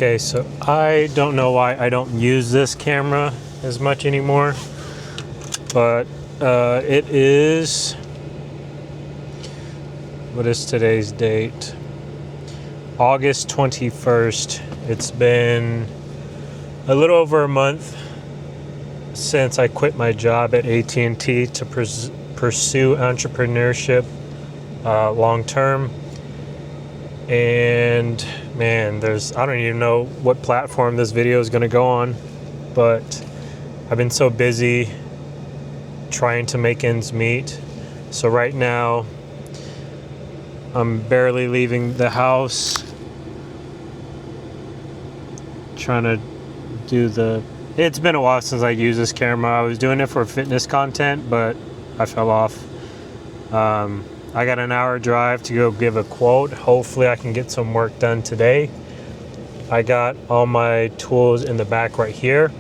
Okay, so I don't know why I don't use this camera as much anymore, but it is, what is today's date? August 21st. It's been a little over a month since I quit my job at AT&T to pursue entrepreneurship long term. And man, I don't even know what platform this video is going to go on, but I've been so busy trying to make ends meet. So right now I'm barely leaving the house, trying to do it's been a while since I used this camera. I was doing it for fitness content, but I fell off. I got an hour drive to go give a quote. Hopefully I can get some work done today. I got all my tools in the back right here,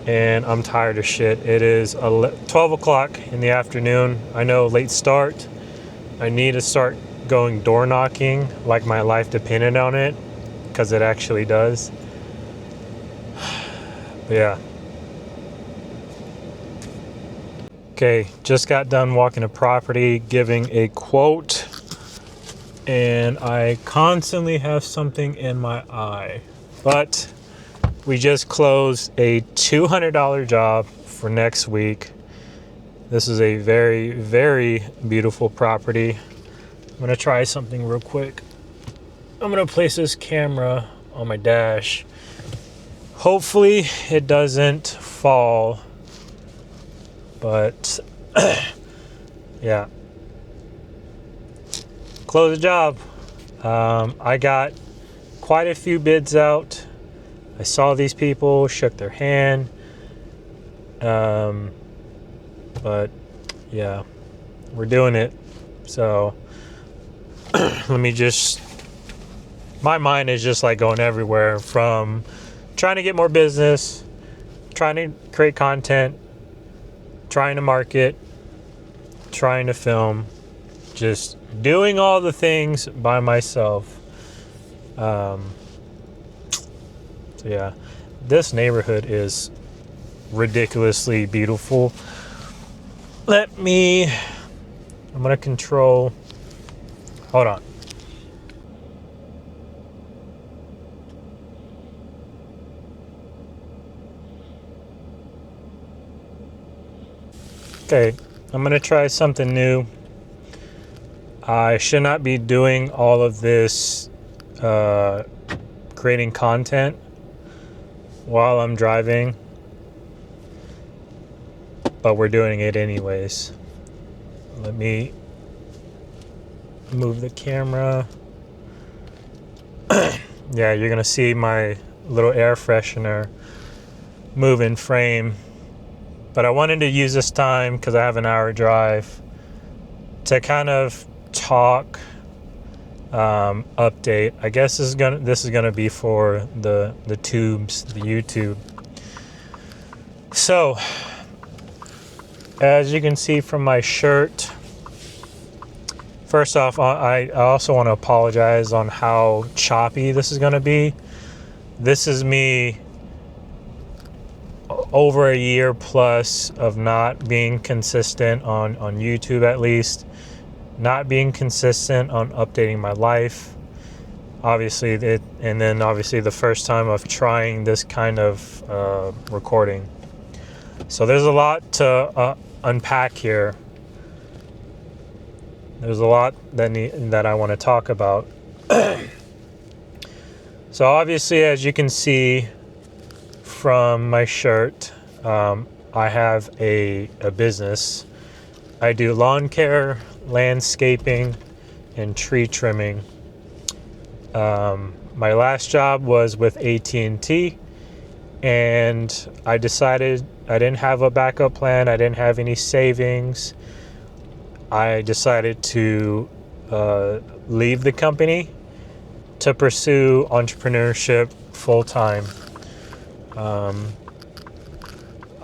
and I'm tired of shit. It is 12 o'clock in the afternoon. I know, late start. I need to start going door knocking like my life depended on it, because it actually does. But yeah. Okay, just got done walking a property, giving a quote, and I constantly have something in my eye. But we just closed a $200 job for next week. This is a very, very beautiful property. I'm gonna try something real quick. I'm gonna place this camera on my dash. Hopefully it doesn't fall. But yeah, close the job. I got quite a few bids out. I saw these people, shook their hand. But yeah, we're doing it. So my mind is just like going everywhere, from trying to get more business, trying to create content, trying to market, trying to film, just doing all the things by myself. So yeah, this neighborhood is ridiculously beautiful. I'm gonna control, hold on. Okay, I'm gonna try something new. I should not be doing all of this creating content while I'm driving, but we're doing it anyways. Let me move the camera. Yeah, you're gonna see my little air freshener move in frame. But I wanted to use this time, because I have an hour drive, to kind of talk, update. I guess this is gonna be for the tubes, the YouTube. So, as you can see from my shirt, first off, I also want to apologize on how choppy this is gonna be. This is me over a year plus of not being consistent on YouTube, at least not being consistent on updating my life. Obviously the first time of trying this kind of recording. So there's a lot to unpack here. There's a lot that I want to talk about. So obviously, as you can see from my shirt, I have a business. I do lawn care, landscaping, and tree trimming. My last job was with AT&T, and I decided I didn't have a backup plan. I didn't have any savings. I decided to leave the company to pursue entrepreneurship full time.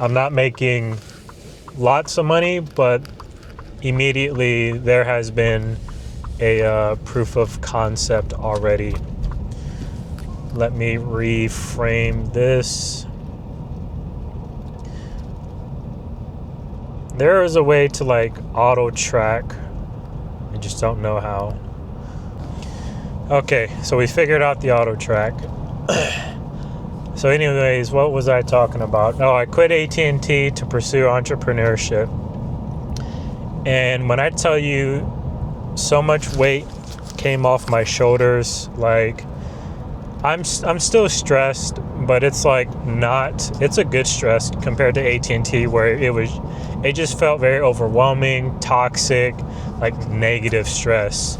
I'm not making lots of money, but immediately there has been a proof of concept already. Let me reframe this. There is a way to like auto track. I just don't know how. Okay, so we figured out the auto track. So anyways, what was I talking about? Oh, I quit AT&T to pursue entrepreneurship. And when I tell you so much weight came off my shoulders, like I'm still stressed, but it's like it's a good stress compared to AT&T where it just felt very overwhelming, toxic, like negative stress.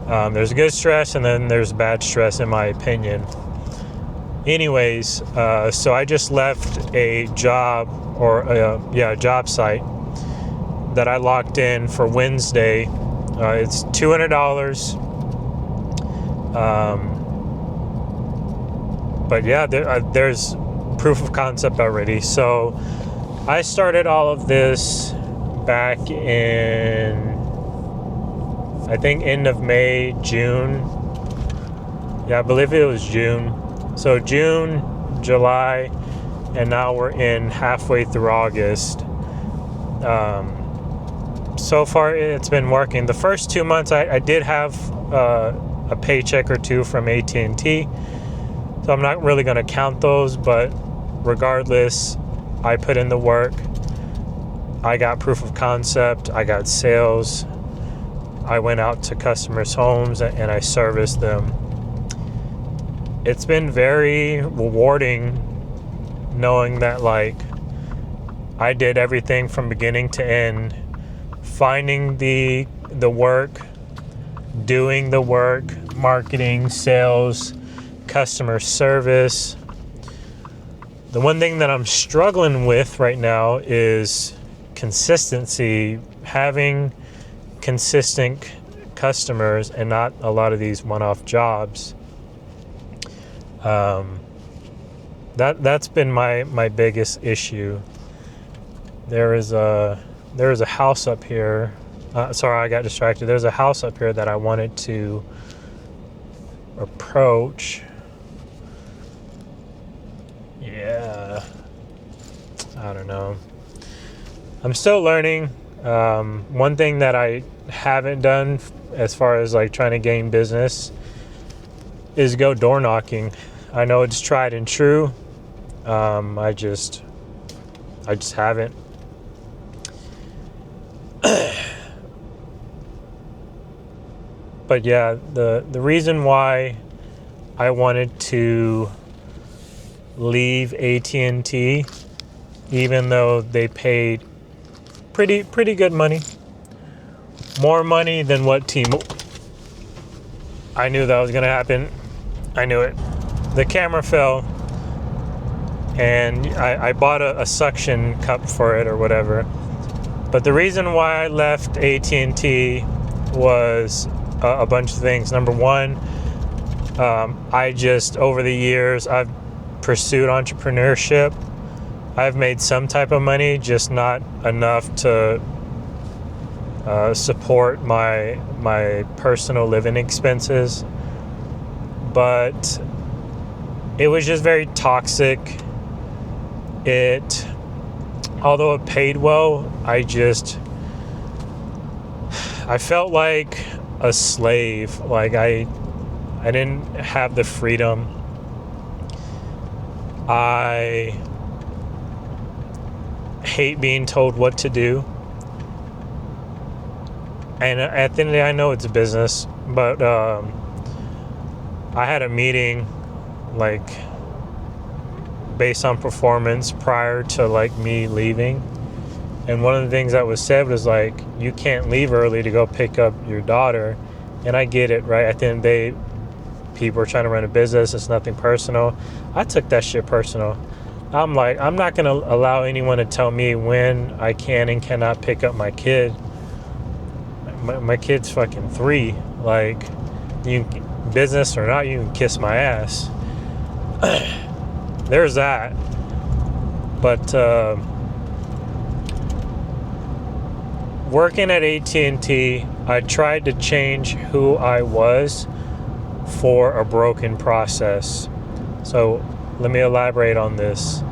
There's good stress and then there's bad stress in my opinion. Anyways, so I just left a job a job site that I locked in for Wednesday. It's $200. But yeah, there's proof of concept already. So I started all of this back in, I think, end of May, June. Yeah, I believe it was June. So June, July, and now we're in halfway through August. So far, it's been working. The first 2 months, I did have a paycheck or two from AT&T. So I'm not really going to count those, but regardless, I put in the work. I got proof of concept. I got sales. I went out to customers' homes and I serviced them. It's been very rewarding knowing that like I did everything from beginning to end, finding the work, doing the work, marketing, sales, customer service. The one thing that I'm struggling with right now is consistency, having consistent customers and not a lot of these one-off jobs. That's been my biggest issue. There is a house up here. Sorry, I got distracted. There's a house up here that I wanted to approach. Yeah, I don't know. I'm still learning. One thing that I haven't done as far as like trying to gain business is go door knocking. I know it's tried and true. I just haven't. But yeah, the reason why I wanted to leave AT&T, even though they paid pretty good money, more money than what T-Mobile. I knew that was gonna happen. I knew it. The camera fell, and I bought a suction cup for it or whatever. But the reason why I left AT&T was a bunch of things. Number one, I just, over the years, I've pursued entrepreneurship. I've made some type of money, just not enough to support my personal living expenses. But it was just very toxic. Although it paid well, I felt like a slave. Like I didn't have the freedom. I hate being told what to do. And at the end of the day, I know it's a business, but I had a meeting like based on performance prior to like me leaving, and one of the things that was said was like, you can't leave early to go pick up your daughter. And I get it, right? At the end of the day, people are trying to run a business. It's nothing personal. I took that shit personal. I'm like, I'm not gonna allow anyone to tell me when I can and cannot pick up my kid. My kid's fucking 3. Like, you can, business or not, you can kiss my ass. There's that. But working at AT&T, I tried to change who I was for a broken process. So let me elaborate on this.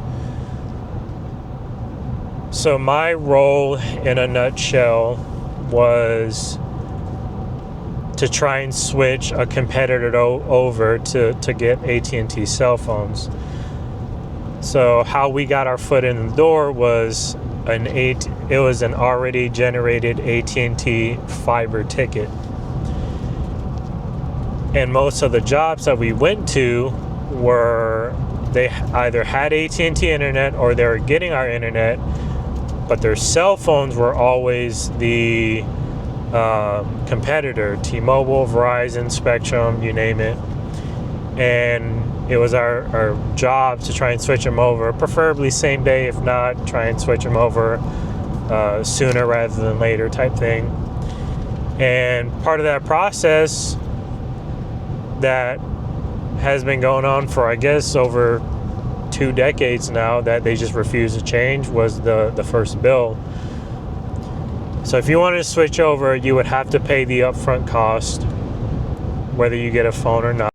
So my role in a nutshell was to try and switch a competitor over to get AT&T cell phones. So how we got our foot in the door was it was an already generated AT&T fiber ticket. And most of the jobs that we went to were, they either had AT&T internet or they were getting our internet, but their cell phones were always the competitor, T-Mobile, Verizon, Spectrum, you name it. And it was our job to try and switch them over, preferably same day, if not, try and switch them over sooner rather than later type thing. And part of that process that has been going on for, I guess, over 2 decades now, that they just refuse to change, was the first bill. So if you wanted to switch over, you would have to pay the upfront cost, whether you get a phone or not.